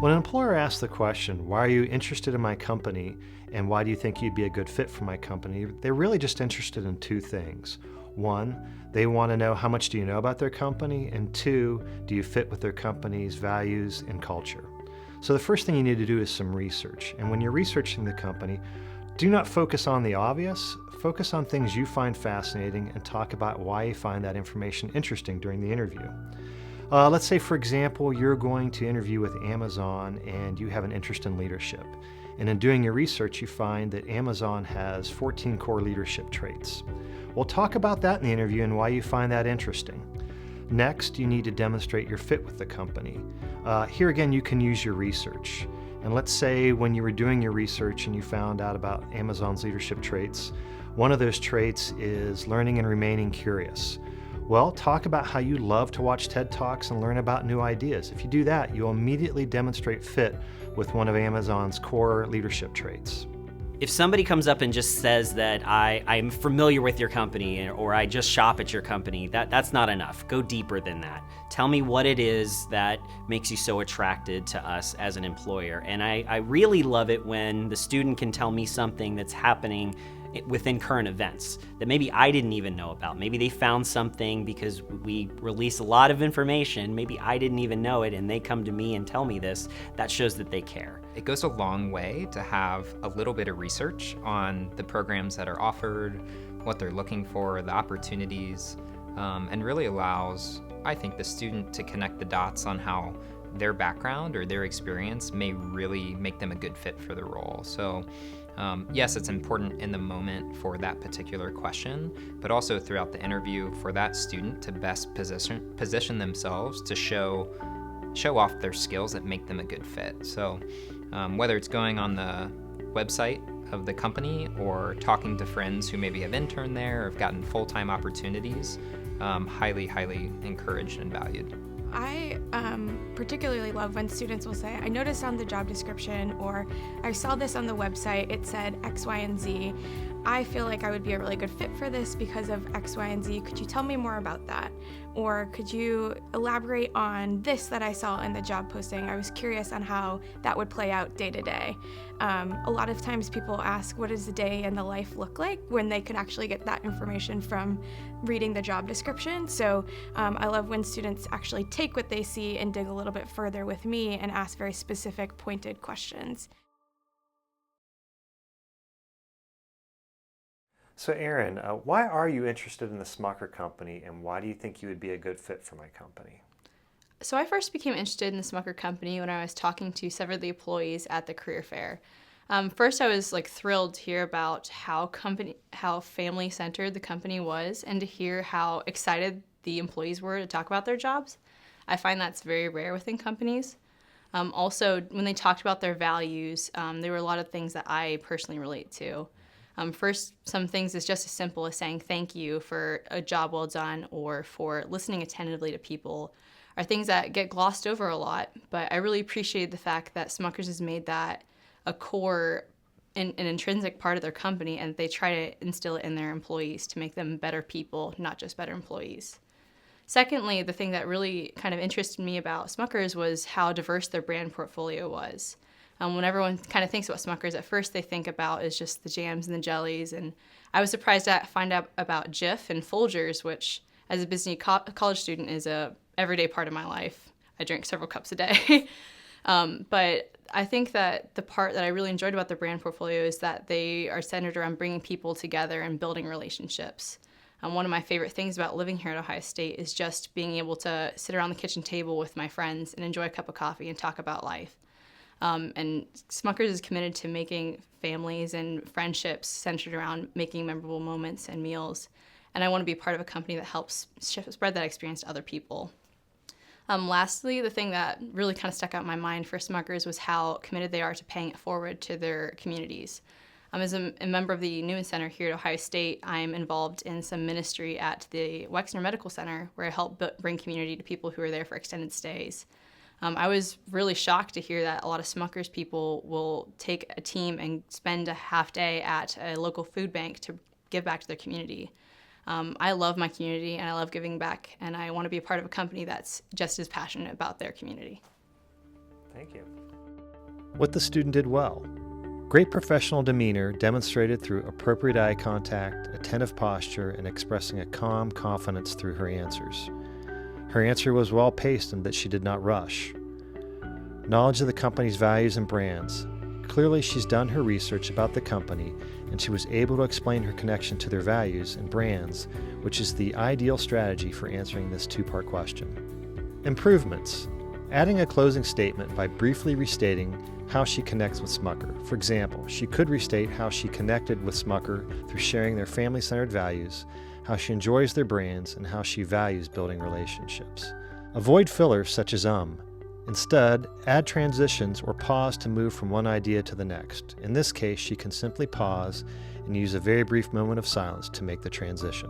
When an employer asks the question, why are you interested in my company and why do you think you'd be a good fit for my company, they're really just interested in two things. One, they want to know how much do you know about their company, and two, do you fit with their company's values and culture. So the first thing you need to do is some research. And when you're researching the company, do not focus on the obvious, focus on things you find fascinating and talk about why you find that information interesting during the interview. Let's say, for example, you're going to interview with Amazon and you have an interest in leadership. And in doing your research, you find that Amazon has 14 core leadership traits. Well, talk about that in the interview and why you find that interesting. Next, you need to demonstrate your fit with the company. Here again, you can use your research. And let's say when you were doing your research and you found out about Amazon's leadership traits, one of those traits is learning and remaining curious. Well, talk about how you love to watch TED Talks and learn about new ideas. If you do that, you'll immediately demonstrate fit with one of Amazon's core leadership traits. If somebody comes up and just says that I'm familiar with your company or I just shop at your company, that's not enough. Go deeper than that. Tell me what it is that makes you so attracted to us as an employer. And I really love it when the student can tell me something that's happening within current events that maybe I didn't even know about. Maybe they found something because we release a lot of information. Maybe I didn't even know it and they come to me and tell me this. That shows that they care. It goes a long way to have a little bit of research on the programs that are offered, what they're looking for, the opportunities, and really allows, I think, the student to connect the dots on how their background or their experience may really make them a good fit for the role. So yes, it's important in the moment for that particular question, but also throughout the interview for that student to best position themselves to show off their skills that make them a good fit. So whether it's going on the website of the company or talking to friends who maybe have interned there or have gotten full-time opportunities, highly, highly encouraged and valued. I particularly love when students will say, I noticed on the job description, or I saw this on the website, it said X, Y, and Z. I feel like I would be a really good fit for this because of X, Y, and Z. Could you tell me more about that? Or could you elaborate on this that I saw in the job posting? I was curious on how that would play out day to day. A lot of times people ask, what does the day in the life look like, when they could actually get that information from reading the job description. So I love when students actually take what they see and dig a little bit further with me and ask very specific, pointed questions. So Aaron, why are you interested in the Smucker Company and why do you think you would be a good fit for my company? So I first became interested in the Smucker Company when I was talking to several of the employees at the career fair. First, I was thrilled to hear about how family-centered the company was and to hear how excited the employees were to talk about their jobs. I find that's very rare within companies. Also, when they talked about their values, there were a lot of things that I personally relate to. First, some things is just as simple as saying thank you for a job well done or for listening attentively to people are things that get glossed over a lot, but I really appreciate the fact that Smuckers has made that a core an intrinsic part of their company, and they try to instill it in their employees to make them better people, not just better employees. Secondly, the thing that really kind of interested me about Smuckers was how diverse their brand portfolio was. When everyone kind of thinks about Smuckers, at first they think about is just the jams and the jellies, and I was surprised to find out about Jif and Folgers, which as a business college student is a everyday part of my life. I drink several cups a day. But I think that the part that I really enjoyed about the brand portfolio is that they are centered around bringing people together and building relationships. One of my favorite things about living here at Ohio State is just being able to sit around the kitchen table with my friends and enjoy a cup of coffee and talk about life. And Smuckers is committed to making families and friendships centered around making memorable moments and meals. And I want to be part of a company that helps spread that experience to other people. Lastly, the thing that really kind of stuck out in my mind for Smuckers was how committed they are to paying it forward to their communities. As a member of the Newman Center here at Ohio State, I'm involved in some ministry at the Wexner Medical Center where I help bring community to people who are there for extended stays. I was really shocked to hear that a lot of Smuckers people will take a team and spend a half day at a local food bank to give back to their community. I love my community and I love giving back, and I want to be a part of a company that's just as passionate about their community. Thank you. What the student did well. Great professional demeanor demonstrated through appropriate eye contact, attentive posture, and expressing a calm confidence through her answers. Her answer was well-paced in that she did not rush. Knowledge of the company's values and brands. Clearly, she's done her research about the company, and she was able to explain her connection to their values and brands, which is the ideal strategy for answering this two-part question. Improvements. Adding a closing statement by briefly restating how she connects with Smucker. For example, she could restate how she connected with Smucker through sharing their family-centered values, how she enjoys their brands, and how she values building relationships. Avoid fillers such as Instead, add transitions or pause to move from one idea to the next. In this case, she can simply pause and use a very brief moment of silence to make the transition.